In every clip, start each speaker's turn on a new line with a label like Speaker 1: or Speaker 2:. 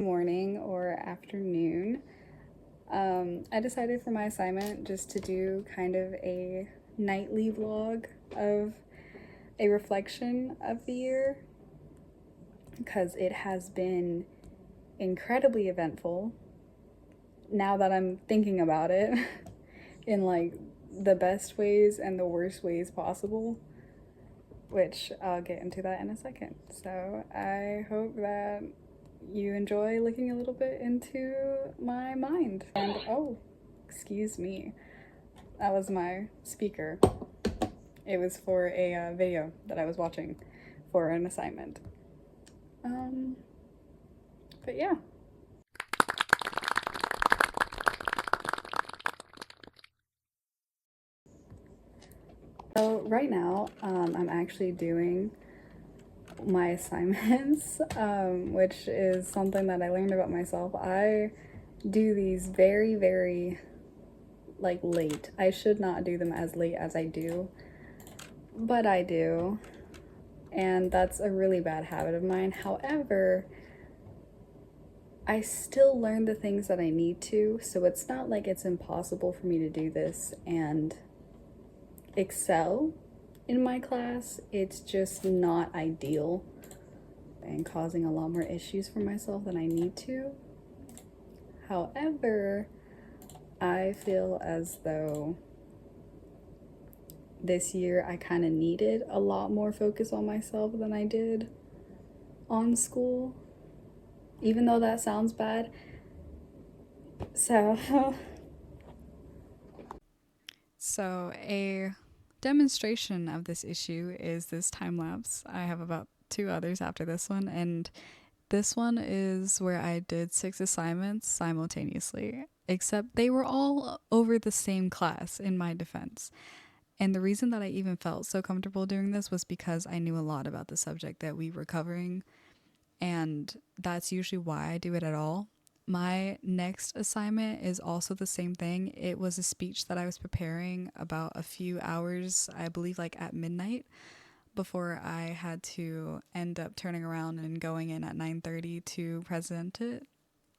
Speaker 1: Morning or afternoon. I decided for my assignment just to do kind of a nightly vlog of a reflection of the year because it has been incredibly eventful now that I'm thinking about it in like the best ways and the worst ways possible, which I'll get into that in a second. So I hope that you enjoy looking a little bit into my mind. And oh, excuse me, that was my speaker. It was for a video that I was watching for an assignment. Um, but yeah. So right now, I'm actually doing my assignments, which is something that I learned about myself. I do these very like late. I should not do them as late as I do, but I do, and that's a really bad habit of mine. However, I still learn the things that I need to, so it's not like it's impossible for me to do this and excel in my class. It's just not ideal and causing a lot more issues for myself than I need to. However, I feel as though this year I kind of needed a lot more focus on myself than I did on school, even though that sounds bad. So, a demonstration of this issue is this time lapse. I have about two others after this one, and this one is where I did 6 assignments simultaneously, except they were all over the same class in my defense. And the reason that I even felt so comfortable doing this was because I knew a lot about the subject that we were covering, and that's usually why I do it at all. My next assignment is also the same thing. It was a speech that I was preparing about a few hours, I believe like at midnight, before I had to end up turning around and going in at 9:30 to present it.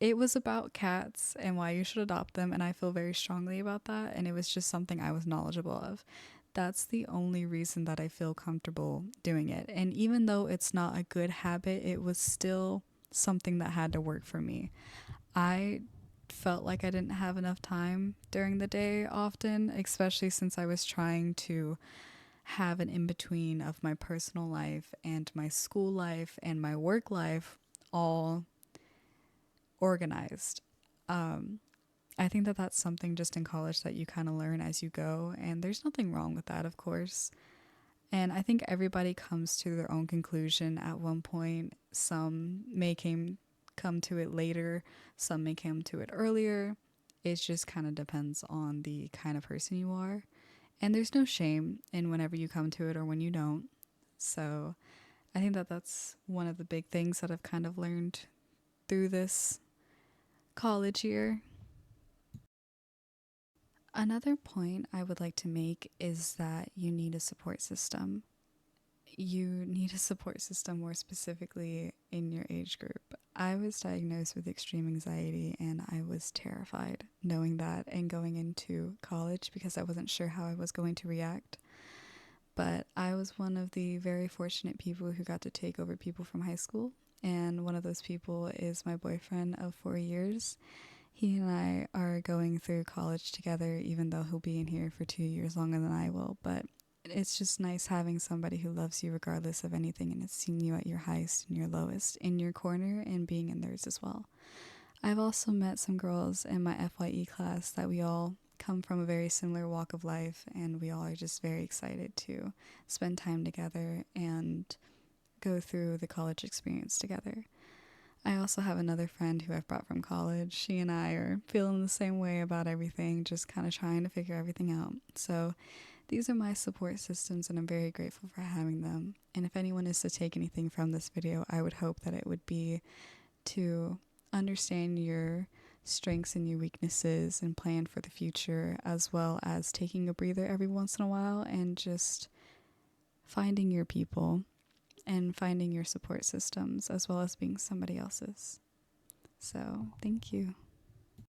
Speaker 1: It was about cats and why you should adopt them, and I feel very strongly about that, and it was just something I was knowledgeable of. That's the only reason that I feel comfortable doing it. And even though it's not a good habit, it was still something that had to work for me. I felt like I didn't have enough time during the day often, especially since I was trying to have an in between of my personal life and my school life and my work life all organized. Um, I think that that's something just in college that you kind of learn as you go, and there's nothing wrong with that, of course. And I think everybody comes to their own conclusion at one point. Some may come to it later, some may come to it earlier. It just kind of depends on the kind of person you are. And there's no shame in whenever you come to it or when you don't. So I think that that's one of the big things that I've kind of learned through this college year. Another point I would like to make is that you need a support system. You need a support system more specifically in your age group. I was diagnosed with extreme anxiety and I was terrified knowing that and going into college because I wasn't sure how I was going to react. But I was one of the very fortunate people who got to take over people from high school. And one of those people is my boyfriend of 4 years. He and I are going through college together, even though he'll be in here for 2 years longer than I will. But it's just nice having somebody who loves you regardless of anything and has seen you at your highest and your lowest in your corner and being in theirs as well. I've also met some girls in my FYE class that we all come from a very similar walk of life, and we all are just very excited to spend time together and go through the college experience together. I also have another friend who I've brought from college. She and I are feeling the same way about everything, just kind of trying to figure everything out. So these are my support systems, and I'm very grateful for having them. And if anyone is to take anything from this video, I would hope that it would be to understand your strengths and your weaknesses and plan for the future, as well as taking a breather every once in a while and just finding your people and finding your support systems as well as being somebody else's. So thank you.